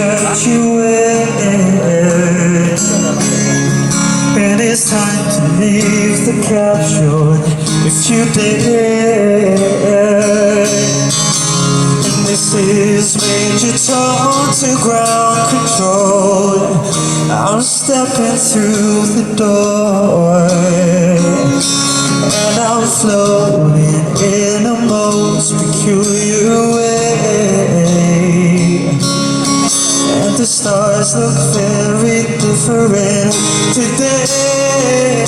infatuated, and it's time to leave the capsule if you dare. And this is Major Tom to ground control. I'm stepping through the door, and I'm floating in a most peculiar way. And the stars look very different today.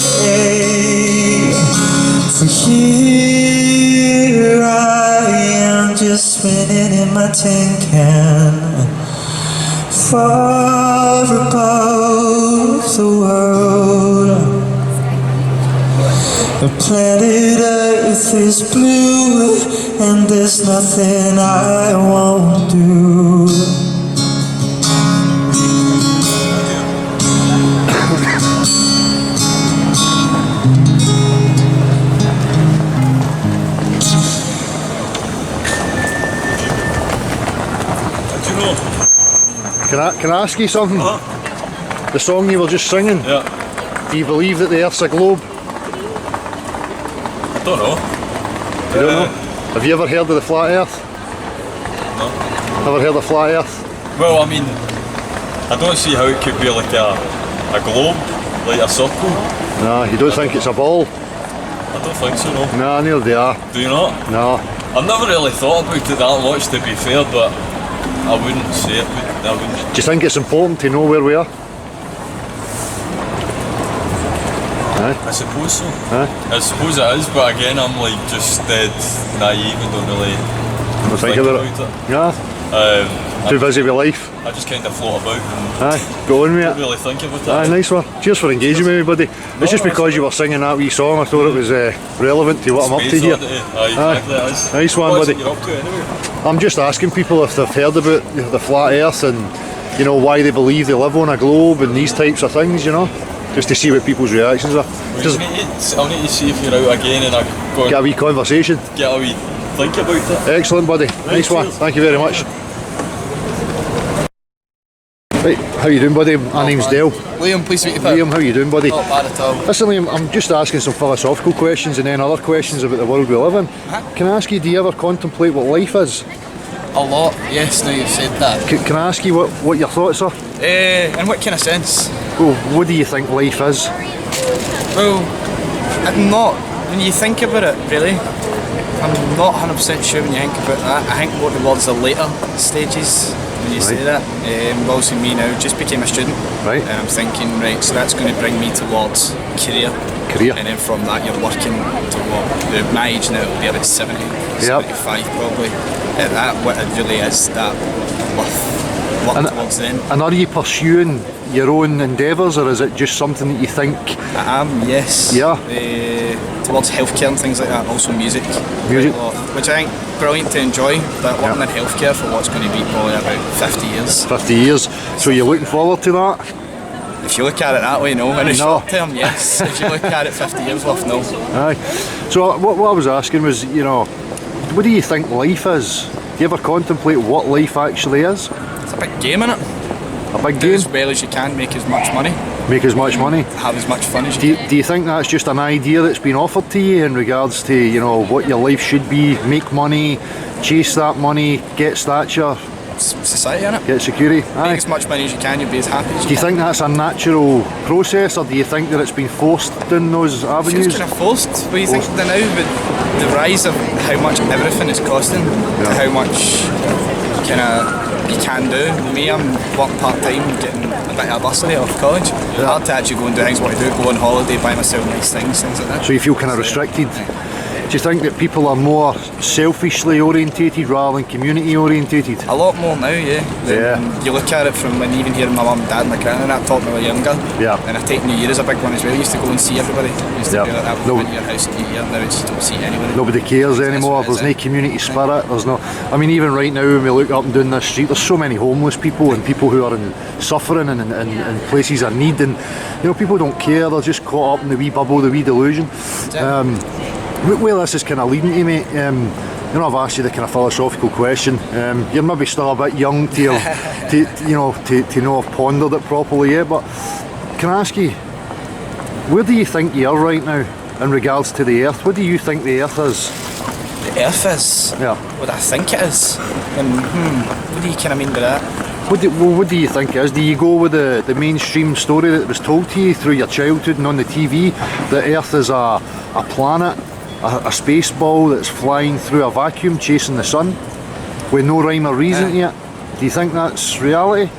For here I am, just spinning in my tin can, far above the world. The planet Earth is blue, and there's nothing I won't do. Can I ask you something? The song you were just singing, do you believe that the Earth's a globe? I don't know. You don't know? Have you ever heard of the flat Earth? No. Ever heard of flat Earth? Well, I mean, I don't see how it could be like a globe, like a circle. No, you don't think it's a ball? I don't think so, no. No, neither do I. Do you not? No. I've never really thought about it that much, to be fair, but I wouldn't say it. I wouldn't. Do you think it's important to know where we are? I suppose so. Aye. I suppose it is, but again, I'm like just dead naive and don't really think about it. Yeah. Too busy with life. I just kind of float about and Aye, go on with don't it. really think about it. Aye, nice one. Cheers for engaging with me, buddy. It's just because you were singing that wee song, I thought it was relevant to what I'm up to here. Aye, exactly, it is. Nice one, What's buddy. it you're up to anyway? I'm just asking people if they've heard about the flat Earth and, you know, why they believe they live on a globe and these types of things, you know, just to see what people's reactions are. I'll need to see if you're out again and I go Get a wee conversation. Get a wee think about it. Excellent, buddy. Nice one. Thank you very much. Right, how you doing, buddy? My name's Dale. Liam, please meet you. Liam, how you doing, buddy? Not bad at all. Listen, Liam, I'm just asking some philosophical questions and then other questions about the world we live in. Can I ask you, do you ever contemplate what life is? A lot, yes, now you've said that. Can I ask you what your thoughts are? In what kind of sense? Well, what do you think life is? Well, I'm not, when you think about it, really, I'm not 100% sure when you think about that. I think more towards the later stages when you say that. Also me now, just became a student. Right. And I'm thinking, right, so that's going to bring me towards career. And then from that you're working to my age now, it'll be about 70, 75 probably. That what it really is, that work towards then. And are you pursuing your own endeavours, or is it just something that you think? I am, yes. Yeah. Towards healthcare and things like that, also music. Which I think brilliant to enjoy, but working in healthcare for what's going to be probably about 50 years. 50 years. So you're looking forward to that? If you look at it that way, no. In the short term, yes. If you look at it 50 years worth, no. Aye. So what I was asking was, you know, what do you think life is? Do you ever contemplate what life actually is? It's a big game, innit? A big Do game? as well as you can, make as much money. Make as much money? Have as much fun as you can. Do you think that's just an idea that's been offered to you in regards to, you know, what your life should be? Make money, chase that money, get stature? Society, innit? Get security? Aye. Make as much money as you can, you'll be as happy as you can. Do you think that's a natural process, or do you think that it's been forced down those avenues? It's kind of forced. What do you think now with the rise of how much everything is costing, to how much kind of you can do? Me, I'm working part-time, getting a bit of a bursary off college. It's hard to actually go and do things I want to do, go on holiday, buy myself nice things like that. So you feel kind of restricted? Do you think that people are more selfishly orientated rather than community orientated? A lot more now, yeah. You look at it from when even hearing my mum and dad and my granny and that taught me when I was younger. Yeah. And I take New Year as a big one as well. I used to go and see everybody. I used to do like that. We'll go into your house at New Year. Now it's just don't see anybody. Nobody cares anymore. There's no community spirit. There's no. I mean, even right now when we look up and down this street, there's so many homeless people and people who are suffering and in places of need, and you know, people don't care. They're just caught up in the wee bubble, the wee delusion. Where this is kind of leading to, mate, You know, I've asked you the kind of philosophical question. You're maybe still a bit young to, to know I've pondered it properly yet, but can I ask you, where do you think you are right now in regards to the Earth? What do you think the Earth is? The Earth is? Yeah. What I think it is? What do you kind of mean by that? What do you think it is? Do you go with the mainstream story that was told to you through your childhood and on the TV, that Earth is a planet, a space ball that's flying through a vacuum chasing the sun with no rhyme or reason to it? Do you think that's reality?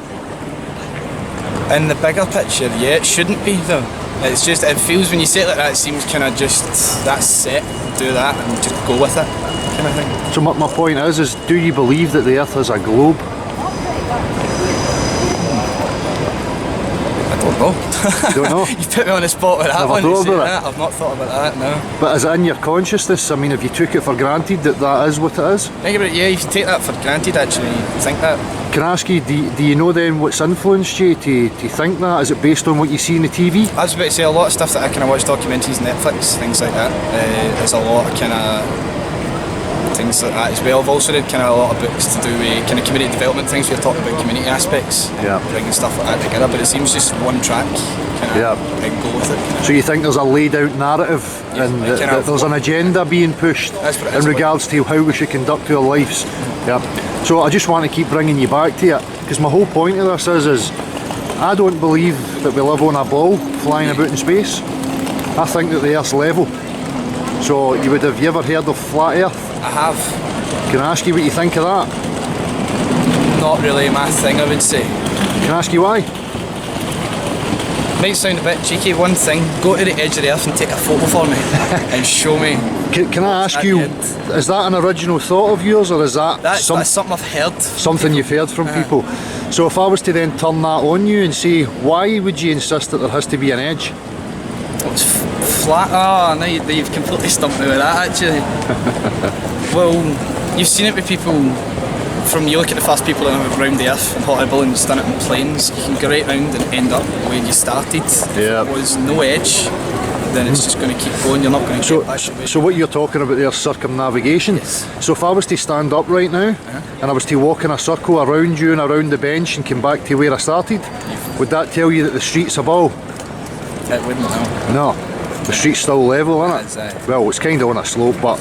In the bigger picture, yeah, it shouldn't be though. It's just, it feels, when you say it like that, it seems kind of just, that's set, do that and just go with it, kind of thing. So my point is do you believe that the Earth is a globe? I don't know. You don't know? You put me on the spot with that Never one. thought about it? That. I've not thought about that, no. But is it in your consciousness? I mean, have you took it for granted that that is what it is? Think about it, yeah, you can take that for granted actually, you think that. Can I ask you, do you know then what's influenced you to think that? Is it based on what you see in the TV? I was about to say, a lot of stuff that I kind of watch, documentaries, Netflix, things like that. There's a lot of kind of things like that as well. I've also read kind of a lot of books to do with kind of community development things, where you're talking about community aspects, bringing stuff like that together, but it seems just one track, kind of, and go with it. So you think there's a laid out narrative and that there's an agenda being pushed in regards to how we should conduct our lives? Yeah. So I just want to keep bringing you back to it, because my whole point of this is I don't believe that we live on a ball flying about in space. I think that the Earth's level. So have you ever heard of flat Earth? I have. Can I ask you what you think of that? Not really my thing, I would say. Can I ask you why? Might sound a bit cheeky, one thing, go to the edge of the Earth and take a photo for me and show me. Can I ask you, is that an original thought of yours, or is that's something I've heard? Something you've heard from people. So if I was to then turn that on you and say, why would you insist that there has to be an edge? It's flat. Oh, no, you've completely stumped me with that actually. Well, you've seen it with people. From you look at the first people that have around the Earth in hot air balloons, done it in planes, you can go right round and end up where you started. If there was no edge, then it's just going to keep going, you're not going to get back away. So what you're talking about there is circumnavigation. Yes. So if I was to stand up right now and I was to walk in a circle around you and around the bench and come back to where I started, would that tell you that the street's a ball? It wouldn't, No. no. The street's still level, isn't it? Well, it's kind of on a slope, but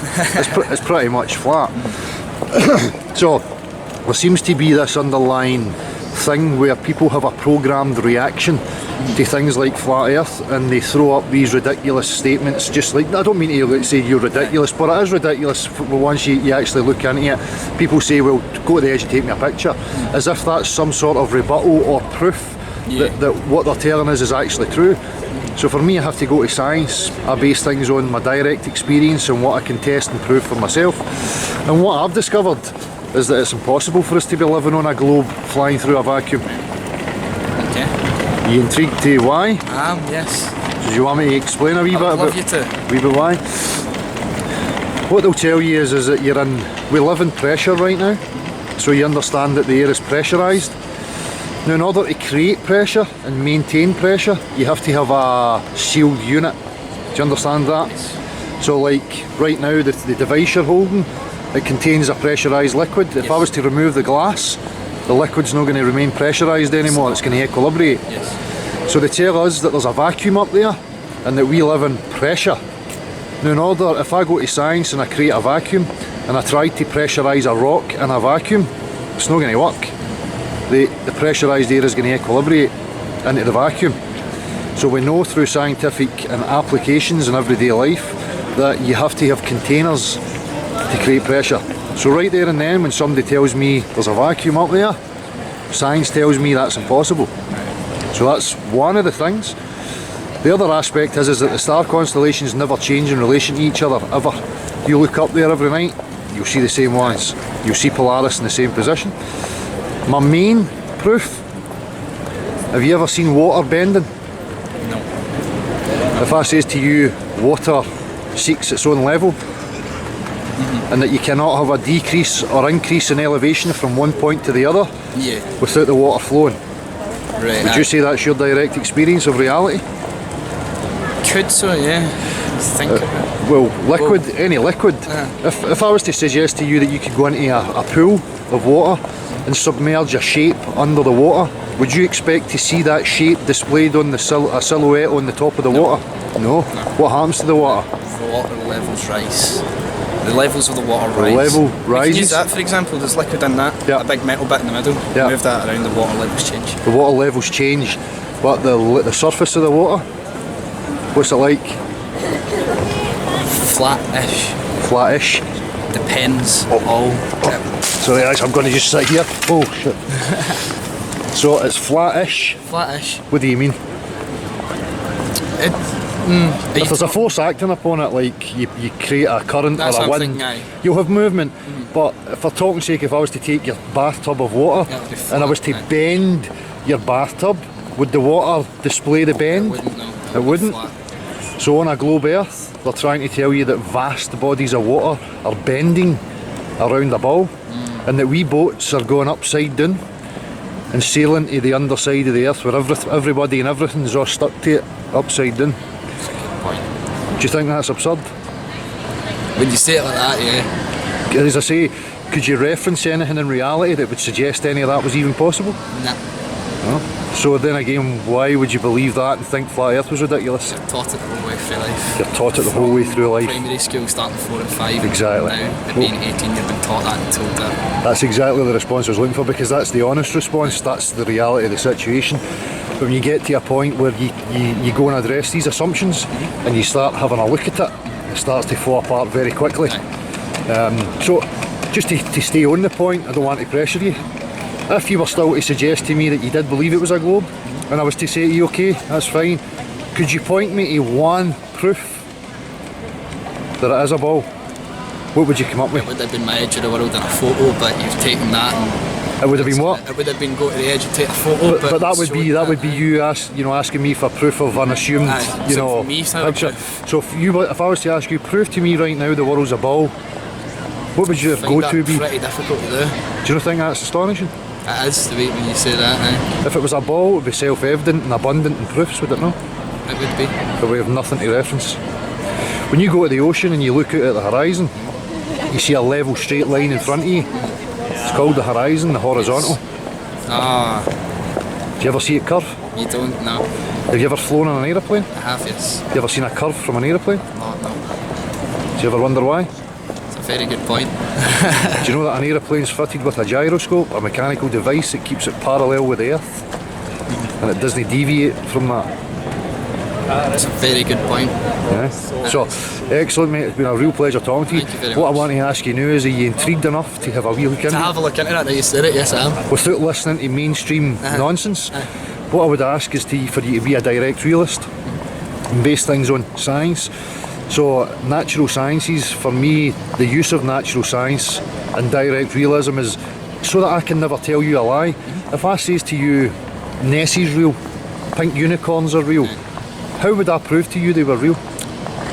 it's pretty much flat. So there seems to be this underlying thing where people have a programmed reaction to things like flat Earth, and they throw up these ridiculous statements, just like, I don't mean to say you're ridiculous, but it is ridiculous once you actually look into it. People say, well, go to the edge and take me a picture, as if that's some sort of rebuttal or proof that what they're telling us is actually true. So for me, I have to go to science. I base things on my direct experience and what I can test and prove for myself. And what I've discovered is that it's impossible for us to be living on a globe flying through a vacuum. Okay. Are you intrigued to why? Yes. Do you want me to explain a wee bit about love you to. why? What they'll tell you is that we live in pressure right now, so you understand that the air is pressurised. Now, in order to create pressure and maintain pressure, you have to have a sealed unit. Do you understand that? Yes. So like right now, the device you're holding, it contains a pressurised liquid. If I was to remove the glass, the liquid's not going to remain pressurised anymore, it's going to equilibrate. Yes. So they tell us that there's a vacuum up there and that we live in pressure. Now, in order, if I go to science and I create a vacuum and I try to pressurise a rock in a vacuum, it's not going to work. The pressurised air is going to equilibrate into the vacuum. So we know through scientific and applications in everyday life that you have to have containers to create pressure. So right there and then, when somebody tells me there's a vacuum up there, science tells me that's impossible. So that's one of the things. The other aspect is that the star constellations never change in relation to each other, ever. You look up there every night, you'll see the same ones. You'll see Polaris in the same position. My main proof, have you ever seen water bending? No. If I says to you, water seeks its own level, and that you cannot have a decrease or increase in elevation from one point to the other without the water flowing. Right. Would you say that's your direct experience of reality? Could so, yeah. think. Well, liquid, any liquid. If I was to suggest to you that you could go into a pool of water and submerge a shape under the water, would you expect to see that shape displayed on a silhouette on the top of the water? No. What happens to the water? The water levels rise. The levels of the water rise. The level You can rises. use that, for example, there's liquid in that, Yeah. a big metal bit in the middle. Yeah. Move that around, the water levels change. The water levels change, but the surface of the water, what's it like? Flat-ish. Flattish. Depends. Oh. All. Sorry guys, I'm going to just sit here. Oh shit. So it's flattish. Flat-ish. What do you mean? It, If there's a force acting upon it, like you create a current That's or a what I'm wind, thinking, aye. you'll have movement. But for talking sake, if I was to take your bathtub of water Yeah, it'd be and I flat, was to aye. bend your bathtub, would the water display the bend? wouldn't know. It wouldn't? Flat. So on a globe Earth, they're trying to tell you that vast bodies of water are bending around the ball, and that wee boats are going upside down and sailing to the underside of the Earth where everybody and everything's all stuck to it upside down. Point. Do you think that's absurd? When you say it like that, yeah. As I say, could you reference anything in reality that would suggest any of that was even possible? Nah. No. So then again, why would you believe that and think flat Earth was ridiculous? Taught it the whole way through life. You're taught it the whole way through life. Primary school starting 4 and 5. Exactly. Now, at being 18, you've been taught that and told that. That's exactly the response I was looking for, because that's the honest response, that's the reality of the situation. But when you get to a point where you go and address these assumptions and you start having a look at it, it starts to fall apart very quickly. So just to stay on the point, I don't want to pressure you. If you were still to suggest to me that you did believe it was a globe, and I was to say to you, okay, that's fine, could you point me to one proof that it is a ball? What would you come up with? It would have been my edge of the world in a photo, but you've taken that and It would have been what? it would have been go to the edge and take a photo. But that would be you asking me for proof of an assumed Aye, you so know for me, it's not a picture. proof. So if I was to ask you, prove to me right now the world's a ball, what would your Find go-to that be? pretty difficult to do. Do you not think that's astonishing? It is the way when you say that. Aye. If it was a ball, it would be self-evident and abundant in proofs, would it not? It would be. But we have nothing to reference. When you go to the ocean and you look out at the horizon, you see a level straight line in front of you. It's called the horizon, the horizontal. Ah, Do you ever see it curve? you don't know. Have you ever flown on an aeroplane? I have, yes. Have you ever seen a curve from an aeroplane? Oh, no. Do you ever wonder why? It's a very good point. Do you know that an aeroplane's fitted with a gyroscope, a mechanical device that keeps it parallel with the Earth, and it doesn't deviate from that? That's a very good point. Yeah. So, excellent, mate. It's been a real pleasure talking to you. Thank you very What much. I want to ask you now is, are you intrigued enough to have a wee look To into have a look into it, now you said it, yes I am. without listening to mainstream nonsense? What I would ask is for you to be a direct realist and base things on science. So natural sciences, for me, the use of natural science and direct realism is so that I can never tell you a lie. If I says to you, Nessie's real, pink unicorns are real, how would I prove to you they were real?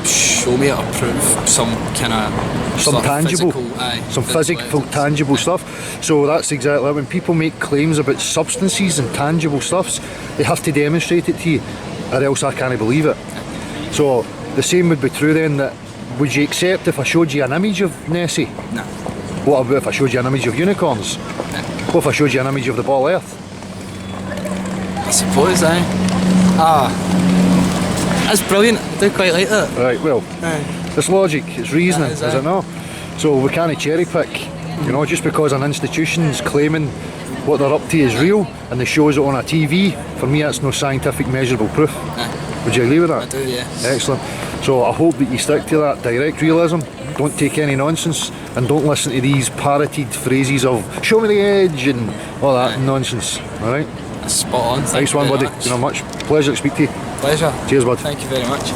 Show me or prove some kind of Some tangible, some physical, tangible stuff. So that's exactly it. When people make claims about substances and tangible stuffs, they have to demonstrate it to you, or else I can't believe it. So the same would be true then. That would you accept if I showed you an image of Nessie? No. What about if I showed you an image of unicorns? What if I showed you an image of the ball Earth? I suppose, that's brilliant. I do quite like that. Right. Well, it's logic, it's reasoning, That is it not? So we can't cherry pick. You know, just because an institution's claiming what they're up to is real and they shows it on a TV, for me that's no scientific measurable proof. Would you agree with that? I do, yes. Excellent. So I hope that you stick to that direct realism, don't take any nonsense, and don't listen to these parroted phrases of show me the edge and all that nonsense. Alright? That's spot on. Thank Nice you one, very buddy. much. You know much. Pleasure to speak to you. Pleasure. Cheers, bud. Thank you very much.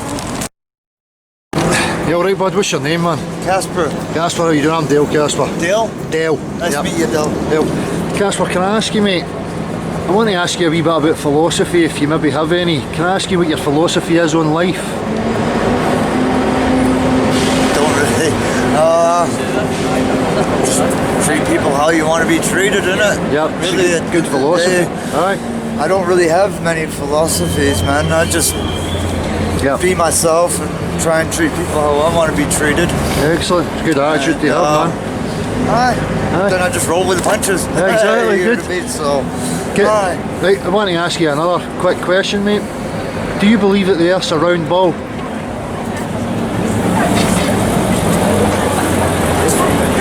You alright, bud? What's your name, man? Casper. Casper, how you doing? I'm Dale, Casper. Dale? Dale. Nice Yep. to meet you, Dale. Dale. Casper, can I ask you, mate? I want to ask you a wee bit about philosophy, if you maybe have any. Can I ask you what your philosophy is on life? Don't really. Just treat people how you want to be treated, innit? Yeah, Really, good philosophy. Aye. I don't really have many philosophies, man. I just Yeah. be myself and try and treat people how I want to be treated. Excellent. It's a good attitude to have, man. Aye. Then I just roll with the punches. Exactly, You know good. what I mean? So, Okay, aye. right, I want to ask you another quick question, mate. Do you believe that the Earth's a round ball?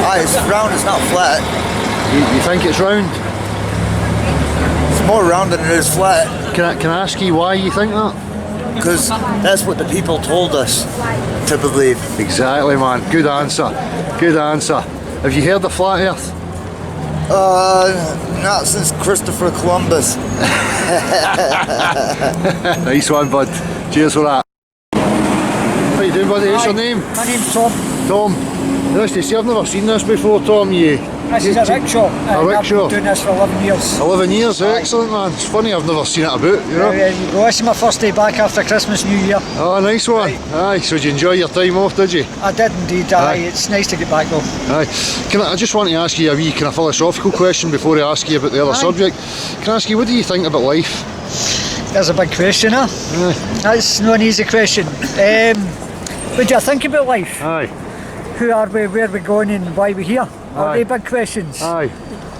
Aye, it's round, it's not flat. You think it's round? It's more round than it is flat. Can I ask you why you think that? Because that's what the people told us to believe. Exactly, man. Good answer. Good answer. Have you heard of flat Earth? Not since Christopher Columbus. Nice one, bud. Cheers for that. How you doing, buddy? What's your name? My name's Tom. Tom. Nice to see. I've never seen this before, Tom. This is a rickshaw. A rickshaw. I've been doing this for 11 years. 11 years, excellent, man. It's funny, I've never seen it about, you know. Well, this is my first day back after Christmas, New Year. Oh, nice one. Aye, so did you enjoy your time off, did you? I did indeed, Aye. It's nice to get back though. Aye. I just want to ask you a wee kind of philosophical question before I ask you about the other subject. Can I ask you, what do you think about life? There's a big question, huh? Aye. That's not an easy question. What do you think about life? Aye. Who are we, where are we going and why we're here? Are Aye. they big questions? Aye.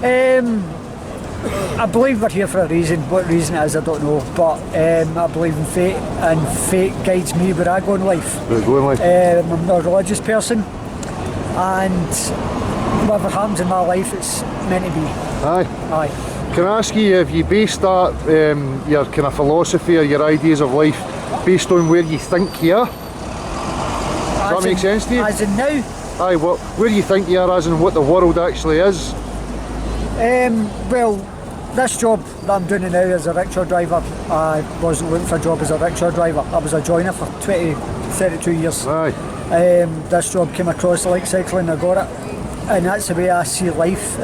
I believe we're here for a reason. What reason it is, I don't know. But I believe in fate, and fate guides me where I go in life. Where are we going, like? I'm not a religious person, and whatever happens in my life, it's meant to be. Aye. Aye. Can I ask you, have you based that, your kind of philosophy or your ideas of life based on where you think you are? Does that make sense to you? As in now? Aye, where you think you are as in what the world actually is? Well, this job that I'm doing now as a rickshaw driver, I wasn't looking for a job as a rickshaw driver. I was a joiner for 32 years. Aye. This job came across like cycling, I got it. And that's the way I see life.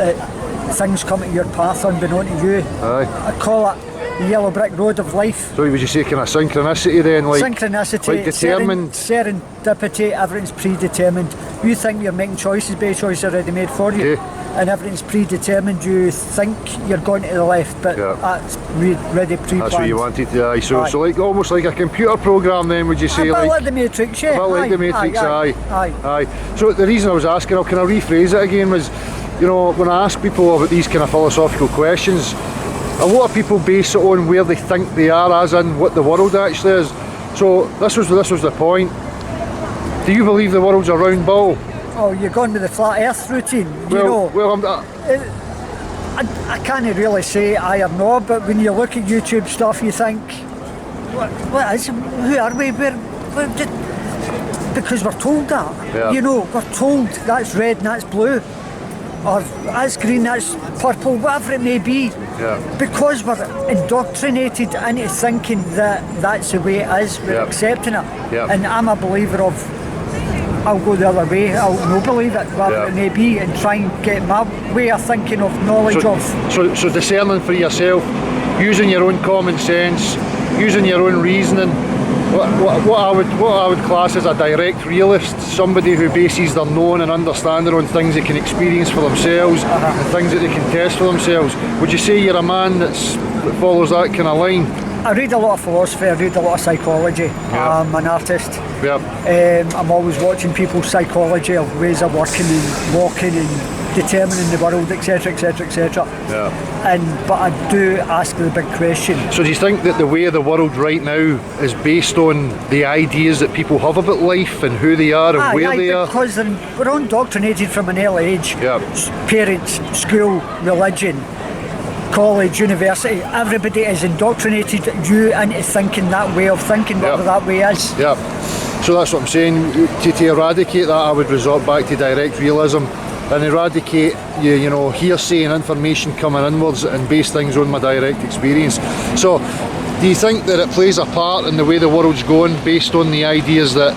Things come to your path unbeknown to you. Aye. I call it the yellow brick road of life. So would you say kind of synchronicity then? Like, Synchronicity, like determined? serendipity, everything's predetermined. You think you're making choices, but choices are already made for you. Okay. And everything's predetermined. You think you're going to the left, but Yeah. that's ready pre-planned. That's what you wanted to, aye. So, Aye. so like almost like a computer program then, would you say? A bit Like, like the Matrix, yeah. a bit like Aye, the Matrix, aye. Aye. So the reason I was asking, can I rephrase it again, was, you know, when I ask people about these kind of philosophical questions, a lot of people base it on where they think they are, as in what the world actually is. So this was the point. Do you believe the world's a round ball? Oh, you're going with the flat earth routine, you know. Well, I can't really say I or no, but when you look at YouTube stuff, you think, what is? Who are we? Because we're told that. Yeah. You know, we're told that's red and that's blue, or that's green, that's purple, whatever it may be. Yeah. Because we're indoctrinated into thinking that that's the way it is, we're Yeah. accepting it. Yeah. And I'm a believer of, I'll go the other way, I'll no believe it, whatever Yeah. it may be, and try and get my way of thinking of knowledge of. So discerning for yourself, using your own common sense, using your own reasoning. What I would class as a direct realist, somebody who bases their knowing and understanding on things they can experience for themselves and things that they can test for themselves. Would you say you're a man that follows that kind of line? I read a lot of philosophy, I read a lot of psychology. Yeah. I'm an artist. Yeah. I'm always watching people's psychology of ways of working and walking and determining the world, etc, etc, etc. Yeah. But I do ask the big question. So do you think that the way of the world right now is based on the ideas that people have about life and who they are and where they are? Because we're indoctrinated from an early age. Yeah. Parents, school, religion, college, university, everybody is indoctrinated you into thinking that way of thinking, whatever that way is. Yeah. So that's what I'm saying. To eradicate that, I would resort back to direct realism and eradicate you know, hearsay and information coming inwards and base things on my direct experience. So do you think that it plays a part in the way the world's going based on the ideas that,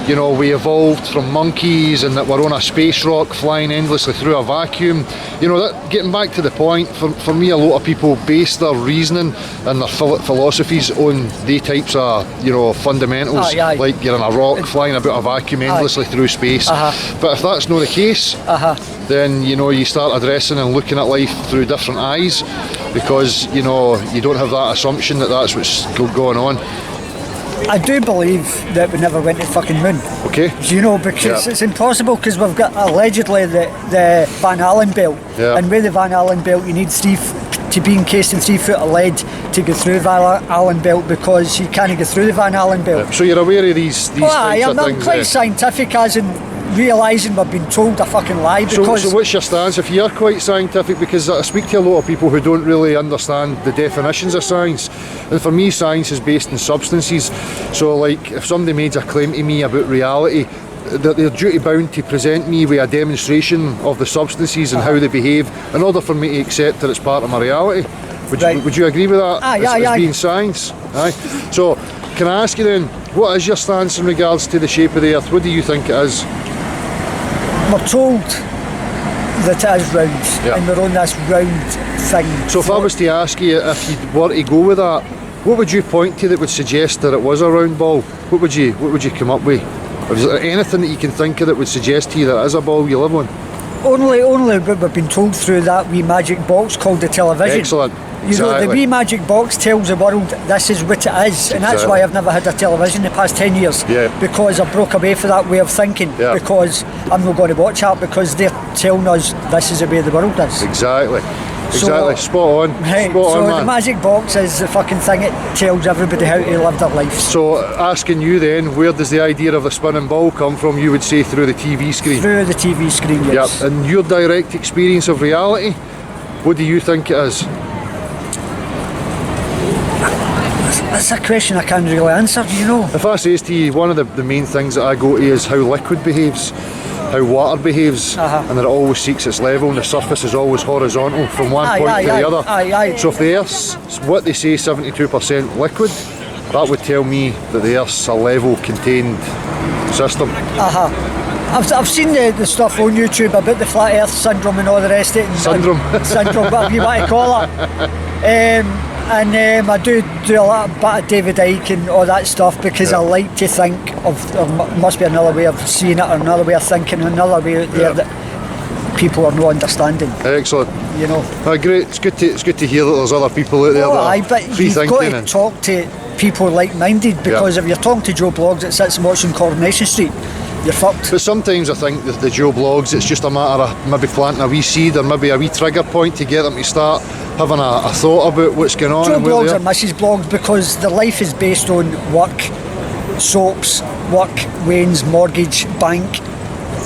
you know, we evolved from monkeys and that we're on a space rock flying endlessly through a vacuum? You know, that, getting back to the point, for me, a lot of people base their reasoning and their philosophies on the types of, you know, fundamentals, Aye. like you're in a rock flying about a vacuum endlessly through space. But if that's not the case, then, you know, you start addressing and looking at life through different eyes, because, you know, you don't have that assumption that that's what's going on. I do believe that we never went to the fucking moon. Okay. You know, because Yeah. it's impossible, because we've got allegedly the Van Allen belt. Yeah. And with the Van Allen belt, you need to be encased in 3 foot of lead to go through the Van Allen belt, because you can't go through the Van Allen belt. So you're aware of these Well, types I'm of things? quite scientific, as in realising we've been told a fucking lie, because So what's your stance if you're quite scientific? Because I speak to a lot of people who don't really understand the definitions of science, and for me science is based in substances. So like if somebody made a claim to me about reality, they're duty bound to present me with a demonstration of the substances and how they behave in order for me to accept that it's part of my reality. Right. Would you agree with that? Aye, as aye. being science? Aye. So can I ask you then, what is your stance in regards to the shape of the earth? What do you think it is? we're told that it is round, Yeah. and we're on this round thing. So if I was to ask you if you were to go with that, what would you point to that would suggest that it was a round ball? What would you come up with? Or is there anything that you can think of that would suggest to you that it is a ball you live on? Only what we've been told through that wee magic box called the television. Excellent. You know, the Exactly. wee magic box tells the world this is what it is, and that's Exactly. why I've never had a television the past 10 years. Yeah. Because I broke away from that way of thinking. Yeah. Because I'm not going to watch that, because they're telling us this is the way the world is. Exactly. So- Exactly. Spot on. Right, Spot so on, the man. magic box is the fucking thing. It tells everybody how to live their lives. So asking you then, where does the idea of the spinning ball come from? You would say through the TV screen. Through the TV screen, Yep. yes. And your direct experience of reality, what do you think it is? That's a question I can't really answer, you know. If I says to you, one of the main things that I go to is how liquid behaves, how water behaves, Uh-huh. and that it always seeks its level and the surface is always horizontal from one Aye, point aye, to the aye, other. aye, aye. So if the Earth's, what they say, 72% liquid, that would tell me that the Earth's a level contained system. I've seen the stuff on YouTube about the flat earth syndrome and all the rest of it. Syndrome. Syndrome, whatever you want to call it. I do a lot bit of David Icke and all that stuff, because Yeah. I like to think of there must be another way of seeing it, or another way of thinking, another way out there Yeah. that people are not understanding, Excellent. you know. Great. It's good to hear that there's other people out there Oh, that aye, are but free you've got thinking. to And talk to people like-minded, because if you're talking to Joe Bloggs that sits and watching Coronation Street, you're fucked. But sometimes I think the Joe Blogs, it's just a matter of maybe planting a wee seed or maybe a wee trigger point to get them to start having a thought about what's going on. Joe and where Blogs they are are. Mrs. Blogs, because their life is based on work, soaps, work, wains, mortgage, bank,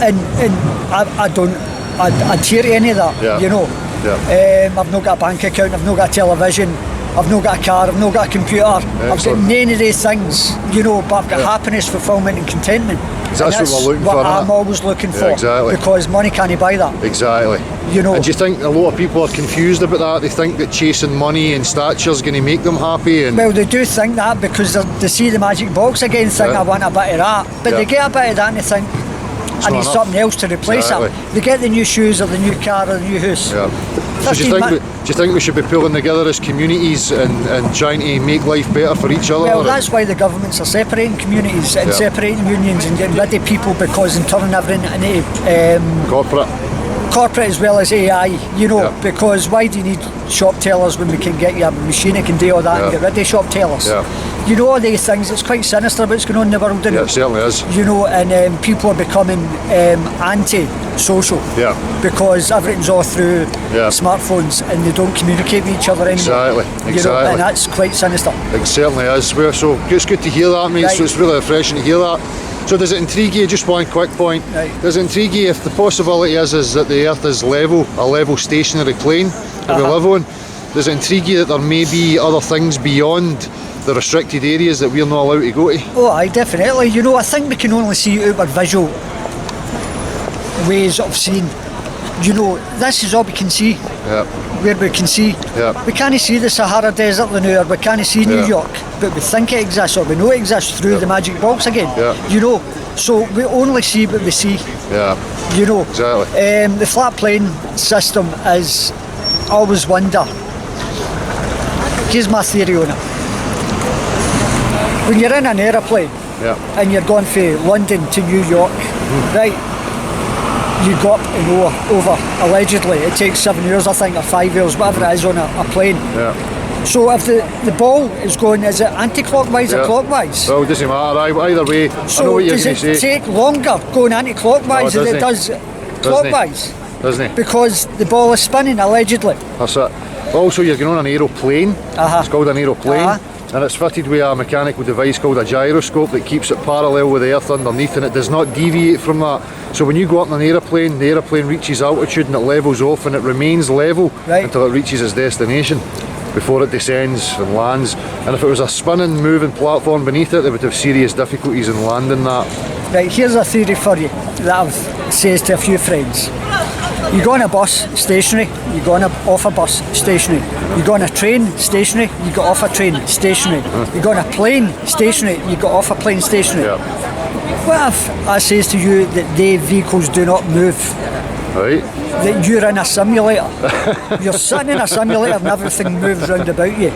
and I don't adhere to any of that, Yeah. you know. Yeah. I've not got a bank account, I've not got a television, I've not got a car, I've not got a computer, I've got Excellent. none of these things, you know, but I've got happiness, fulfilment and contentment. That's And what we're looking what for, innit? I'm always looking Yeah, for, exactly. because money can't buy that. Exactly. You know. And do you think a lot of people are confused about that? They think that chasing money and stature is going to make them happy. And Well, they do think that, because they see the magic box again, think Yeah. I want a bit of that, but Yeah. they get a bit of that and they think I not need enough. something else to replace Exactly. it. They get the new shoes or the new car or the new house. yeah. So do 15 you think mi- do you think we should be pulling together as communities and trying to make life better for each other? Well, that's why the governments are separating communities and Yeah. separating unions and getting rid of people, because and turning everything into corporate. corporate as well as AI, you know, Yeah. because why do you need shop tellers when we can get you a machine that can do all that and Yeah. get rid of shop tellers? Yeah. You know, all these things, it's quite sinister what's going on in the world, isn't Yeah, it? it certainly is. You know, and people are becoming anti-social, Yeah. because everything's all through Yeah. smartphones and they don't communicate with each other anymore. Exactly, You know, exactly. and that's quite sinister. It certainly is. Well, so it's good to hear that, mate. Right. So it's really refreshing to hear that. So does it intrigue you, just one quick point, Right. does it intrigue you if the possibility is that the Earth is level, a level stationary plane that we live on, does it intrigue you that there may be other things beyond the restricted areas that we're not allowed to go to? Oh, aye, definitely. You know, I think we can only see outward visual ways of seeing. You know, this is all we can see, Yeah, where we can see. Yeah. We can't see the Sahara Desert now, or we can't see New Yeah. York, but we think it exists, or we know it exists through the magic box again. Yeah. You know, so we only see what we see. yeah, You know, Exactly. the flat plane system is, I always wonder, here's my theory on it. When you're in an aeroplane yeah, and you're going from London to New York, right, you go up and over, allegedly, it takes 7 years I think, or 5 years, whatever it is on a plane. yeah, So if the ball is going, is it anti-clockwise or clockwise? Well, it doesn't matter. Either way, I know So what you're does going it to say. take longer going anti-clockwise No, it than it does clockwise? Doesn't it? Because the ball is spinning, allegedly. That's it. Also, you're going on an aeroplane. It's called an aeroplane. And it's fitted with a mechanical device called a gyroscope that keeps it parallel with the earth underneath, and it does not deviate from that. So when you go up in an aeroplane, the aeroplane reaches altitude and it levels off, and it remains level until it reaches its destination before it descends and lands. And if it was a spinning, moving platform beneath it, they would have serious difficulties in landing that. Right, here's a theory for you that I've said to a few friends. You go on a bus, stationary, you go on off a bus, stationary. You go on a train, stationary, you go off a train, stationary. You go on a plane, stationary, you go off a plane, stationary. What if I says to you that the vehicles do not move? Right. That you're in a simulator. You're sitting in a simulator and everything moves round about you.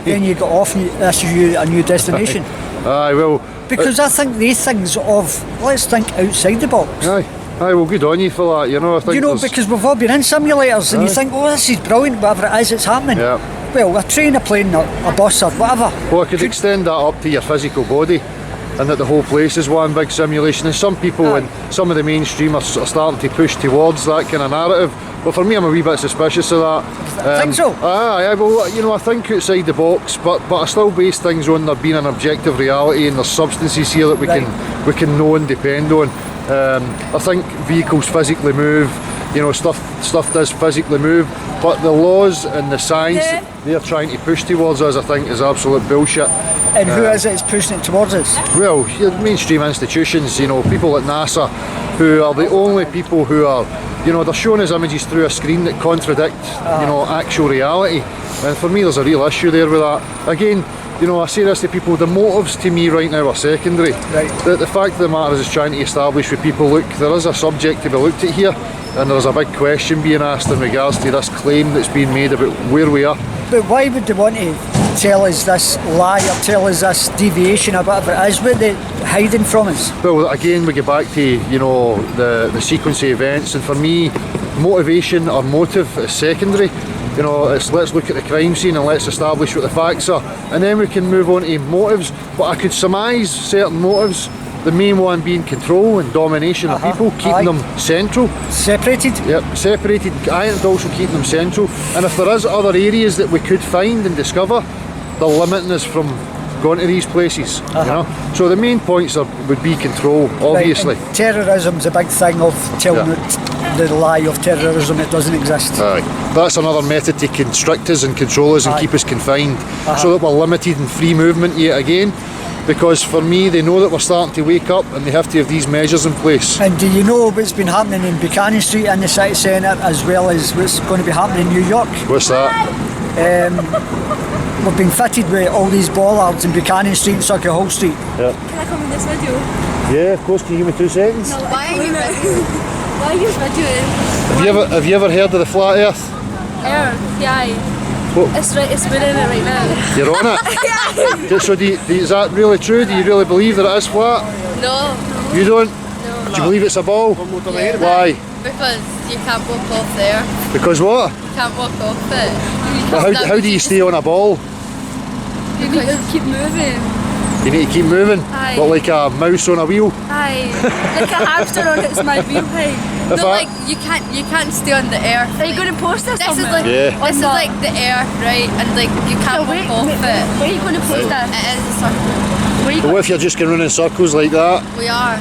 Then you get off and this is you a new destination. Aye, well... Because I think these things of, let's think outside the box. Aye, well, good on you for that. You know, I think because we've all been in simulators and you think, oh, this is brilliant, whatever it is, it's happening. Well, a train, a plane, a bus or whatever. Well, I could extend that up to your physical body, and that the whole place is one big simulation. And some people and some of the mainstream are starting to push towards that kind of narrative. But for me, I'm a wee bit suspicious of that. I think so. Aye, well, you know, I think outside the box, but I still base things on there being an objective reality, and there's substances here that we can know and depend on. I think vehicles physically move, you know, stuff does physically move, but the laws and the science they're trying to push towards us, I think, is absolute bullshit. And who is it that's pushing it towards us? Well, your mainstream institutions, you know, people at NASA, who are the only people who are, you know, they're showing us images through a screen that contradict, you know, actual reality. And for me, there's a real issue there with that. Again, you know, I say this to people, the motives to me right now are secondary. The fact of the matter is trying to establish with people, look, there is a subject to be looked at here, and there's a big question being asked in regards to this claim that's being made about where we are. But why would they want to tell us this lie or tell us this deviation or whatever it is? What they're hiding from us? Well, again, we get back to, you know, the sequence of events, and for me, motivation or motive is secondary. You know, it's let's look at the crime scene and let's establish what the facts are, and then we can move on to motives. But I could surmise certain motives, the main one being control and domination of people, keeping them central. Separated? Yep, separated, and also keeping them central. And if there is other areas that we could find and discover, they're limiting us from going to these places, you know. So the main points would be control, obviously. Right, terrorism's a big thing of telling the lie of terrorism, it doesn't exist. Aye. That's another method to constrict us and control us and keep us confined, so that we're limited in free movement yet again. Because for me, they know that we're starting to wake up and they have to have these measures in place. And do you know what's been happening in Buchanan Street in the city centre, as well as what's going to be happening in New York? What's that? We've been fitted with all these bollards in Buchanan Street and Circle Hall Street. Yep. Can I come in this video? Yeah, of course. Can you give me 2 seconds? No, why are you videoing? Why are you videoing? Have you ever heard of the flat Earth? Yeah. What? It's spinning it right now. You're on it? So is that really true? Do you really believe that it is flat? No. You don't? No. Do you believe it's a ball? Yeah. Why? Because you can't walk off there. Because what? You can't walk off it. Well, how do you stay on a ball? You need to keep moving. You need to keep moving? Aye. What, like a mouse on a wheel? Aye. Like a hamster on its my wheel height. No, like you can't stay on the earth. Are you going to post this? This is like this is like the earth, right? And like you can't walk off it. Where are you going to post this? It is a circle. But what if you're just going to run in circles like that? We are.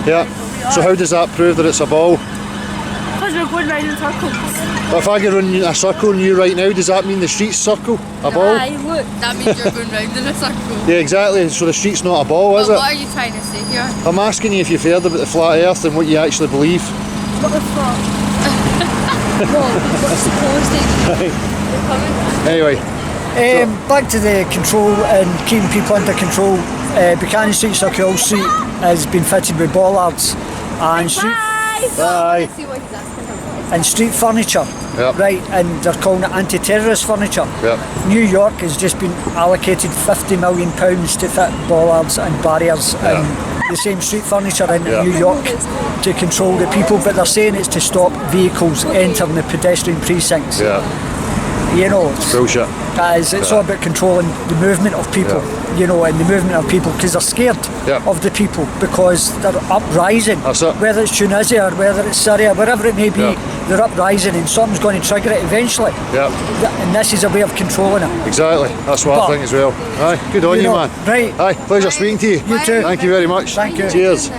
Yeah. So how does that prove that it's a ball? Because we're going round in circles. But if I could run a circle on you right now, does that mean the street's circle? A ball? Aye, look. That means you're going round in a circle. Yeah, exactly. So the street's not a ball, is it? What are you trying to say here? I'm asking you if you've heard about the flat earth and what you actually believe. What the fuck? Well, what's the posting? Anyway. Back to the control and keeping people under control. Buchanan Street, Circle Hall Street has been fitted with bollards and Bye. street furniture. Yep. Right, and they're calling it anti-terrorist furniture. Yep. New York has just been allocated £50 million to fit bollards and barriers and the same street furniture in New York to control the people, but they're saying it's to stop vehicles entering the pedestrian precincts. Yeah. You know, Bullshit. that is, it's all about controlling the movement of people, you know, and the movement of people because they're scared of the people because they're uprising. That's it. Whether it's Tunisia or whether it's Syria, wherever it may be, they're uprising and something's going to trigger it eventually. Yeah. And this is a way of controlling it. Exactly. That's what I think as well. Aye, good on you, know, man. right. Aye, pleasure speaking to you. You too. Thank you very much. Thank you. Cheers.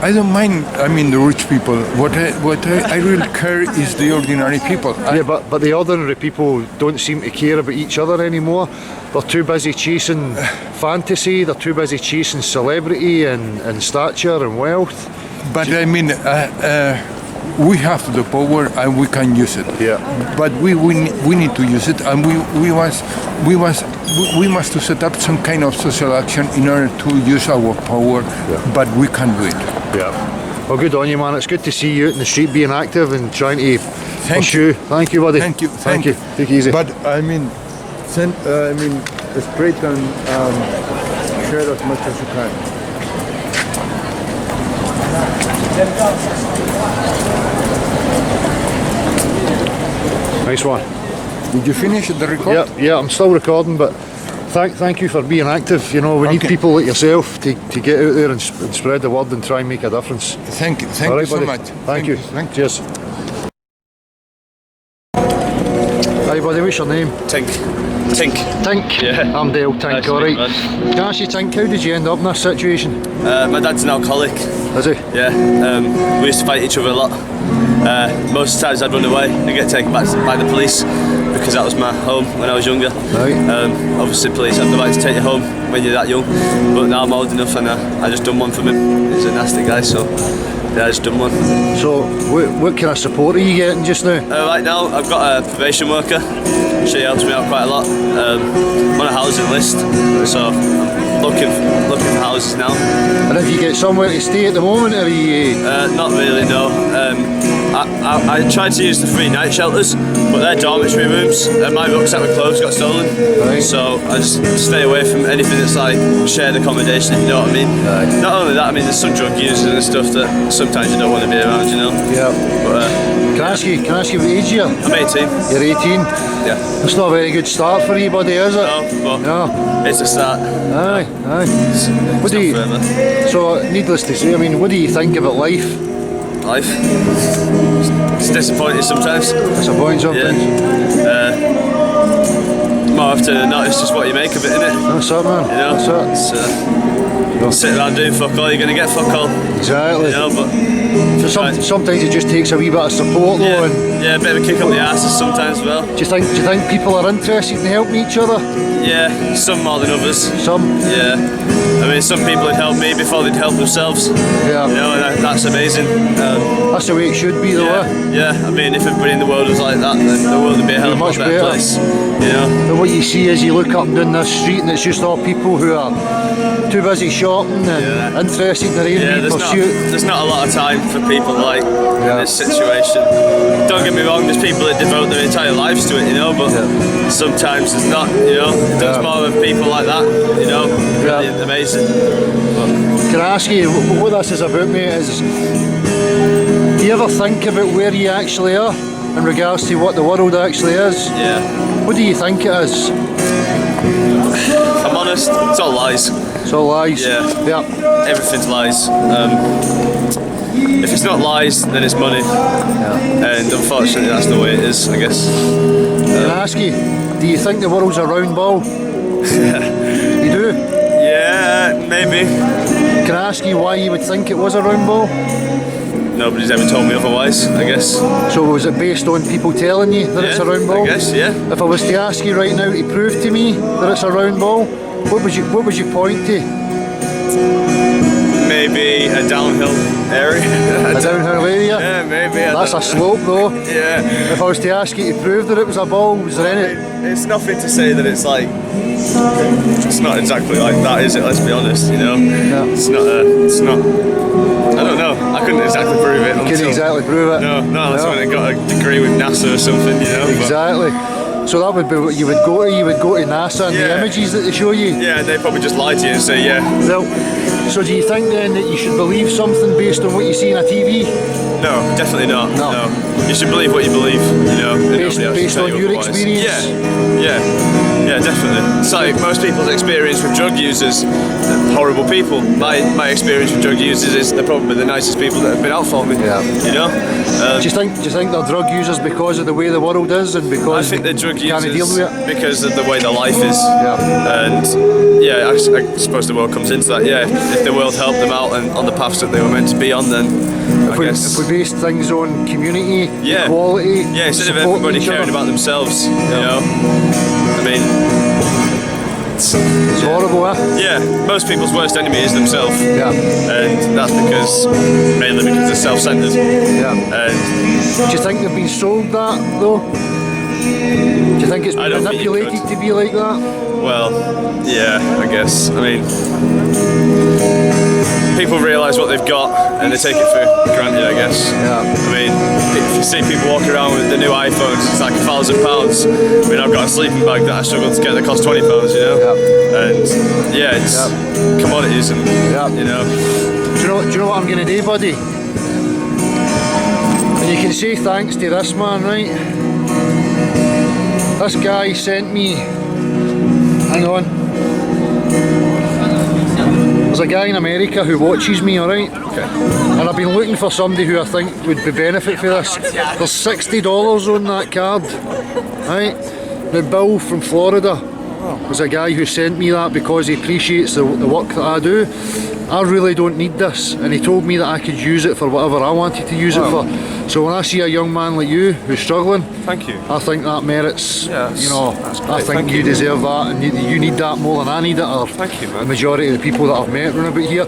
I don't mind. I mean, the rich people. What I really care is the ordinary people. But the ordinary people don't seem to care about each other anymore. They're too busy chasing fantasy. They're too busy chasing celebrity and stature and wealth. But I mean, we have the power and we can use it. Yeah. But we need to use it, and we must to set up some kind of social action in order to use our power. But we can do it. Yeah. Well, good on you, man. It's good to see you out in the street being active and trying to pursue. Thank you, buddy. Thank you. Thank you. Take it easy. But I mean, spread and share as much as you can. Nice one. Did you finish the record? Yeah, I'm still recording, but thank you for being active. You know, we need people like yourself to get out there and spread the word and try and make a difference. Thank you. Thank All right, you so buddy. much. Thank you. Cheers. Hi, buddy. What's your name? Tink. Tink. Yeah. I'm Dale. Tink. Nice to All meet right. you, Can I ask you, Tink, how did you end up in this situation? My dad's an alcoholic. Is he? Yeah. We used to fight each other a lot. Most of the times I'd run away and get taken back by the police because that was my home when I was younger. Right. Obviously police have the right to take you home when you're that young, but now I'm old enough and I just done one for him. He's a nasty guy, so yeah, I just done one. So, what kind of support are you getting just now? Right now I've got a probation worker. She helps me out quite a lot. I'm on a housing list, so I'm looking for houses now. And have you get somewhere to stay at the moment, or are you... Not really, no. I tried to use the free night shelters, but they're dormitory rooms and my rucksack with clothes got stolen. Right. So I just stay away from anything that's like shared accommodation, if you know what I mean. Right. Not only that, I mean there's some drug users and stuff that sometimes you don't want to be around, you know. Yeah. But, Can I ask you what age you are? I'm 18. You're 18? Yeah. That's not a very good start for you, buddy, is it? No, but No. it's a start. Aye. It's What do not you... further. So, needless to say, I mean, what do you think about life? Life. It's disappointing sometimes. Disappointing sometimes? More often than not, it's just what you make of it, innit? That's it, man. You know, That's it. it's, sit around doing fuck all, you're going to get fuck all. Exactly. You know, but So sometimes it just takes a wee bit of support, though. yeah, a bit of a kick up the arses sometimes as well. Do you think people are interested in helping each other? Yeah, some more than others. Some? Yeah. I mean, some people would help me before they'd help themselves. Yeah. You know, and that's amazing. That's the way it should be, though. Yeah, I mean, if everybody in the world was like that, then the world would be a hell of a Much lot better better. place. You know? But what you see is you look up and down this street and it's just all people who are too busy shopping and interested in their own pursuit. There's not a lot of time for people like in this situation. Don't get me wrong, there's people that devote their entire lives to it, you know, but sometimes there's not, you know. There's more of people like that, you know, brilliant, amazing. Can I ask you, what this is about, mate, is do you ever think about where you actually are in regards to what the world actually is? Yeah. What do you think it is? If I'm honest, it's all lies. It's all lies? Yeah. Everything's lies. If it's not lies, then it's money. And unfortunately, that's the way it is, I guess. Can I ask you, do you think the world's a round ball? You do? Yeah, maybe. Can I ask you why you would think it was a round ball? Nobody's ever told me otherwise, I guess. So was it based on people telling you that it's a round ball? I guess, yeah. If I was to ask you right now to prove to me that it's a round ball, what would you point to? Maybe a downhill area. A downhill area? Yeah, maybe. That's a slope though. Yeah. If I was to ask you to prove that it was a ball, was there any... It's nothing to say that it's like... It's not exactly like that, is it? Let's be honest, you know? No. It's not... I don't know. I couldn't exactly prove it. You couldn't exactly prove it? No, unless I went and got a degree with NASA or something, you know? Exactly. So that would be what you would go to. You would go to NASA and the images that they show you. Yeah, and they probably just lie to you and say, yeah. Well, so do you think then that you should believe something based on what you see on a TV? No, definitely not. No. No. You should believe what you believe, you know. and Based- nobody else based can tell on you your otherwise. experience? Yeah, definitely. It's like most people's experience with drug users, horrible people. My experience with drug users is they're probably the nicest people that have been out for me. Yeah. You know? Do you think they're drug users because of the way the world is and I because think they're drug they can't deal users with it? because of the way their life is. Yeah. And yeah, I suppose the world comes into that. Yeah, if the world helped them out and on the paths that they were meant to be on, then I guess. If we base things on community, Yeah. equality, Yeah, instead of supporting everybody each caring other. about themselves, you know. I mean, It's horrible, eh? yeah, most people's worst enemy is themselves. Yeah. And that's mainly because they're self-centered. Yeah. And Do you think they've been sold that though? Do you think it's I been don't think you manipulated could. to be like that? well, yeah, I guess. I mean, people realise what they've got and they take it for granted, I guess. Yeah. I mean, if you see people walk around with the new iPhones, it's like £1,000. I mean, I've got a sleeping bag that I struggle to get that costs £20, you know? Yeah. And yeah, it's commodities and, Yeah. you know. Do you know what I'm going to do, buddy? And you can say thanks to this man, right? This guy sent me. Hang on. There's a guy in America who watches me, alright? Okay. And I've been looking for somebody who I think would be benefit for this. There's $60 on that card, right? Now Bill from Florida was a guy who sent me that because he appreciates the work that I do. I really don't need this, and he told me that I could use it for whatever I wanted to use it for. So when I see a young man like you who's struggling, Thank you. I think that merits, Yeah, you know, that's I great. think Thank you you. deserve that, and you need that more than I need it, or Thank you, man. the majority of the people that I've met round about here.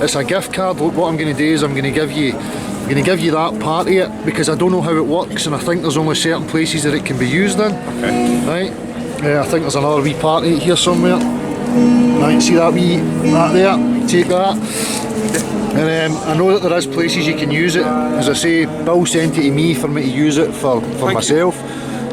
It's a gift card. Look, what I'm going to do is I'm going to give you that part of it, because I don't know how it works, and I think there's only certain places that it can be used in. Okay. Right? I think there's another wee part of it here somewhere. Right, see that there? Take that. And I know that there is places you can use it. As I say, Bill sent it to me for me to use it for myself,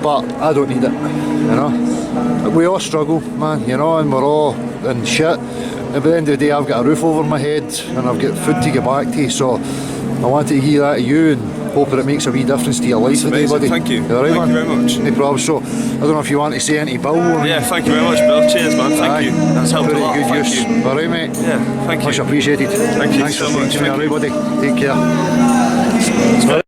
but I don't need it, you know. We all struggle, man, you know, and we're all in shit. And at the end of the day, I've got a roof over my head and I've got food to get back to, so I wanted to hear that to you and hope that it makes a wee difference to your life today, amazing. buddy. Thank you. All right, Thank man? you very much. No problem. So, I don't know if you want to say anything to Bill. Or Yeah, thank you very much, Bill. Cheers, man. Thank you. That's helped Pretty a lot. good Thank use. you. All right, mate. Yeah, thank you. Much appreciated. Thank you Thanks so for speaking much. to me, Thank all right, buddy. Take care. It's very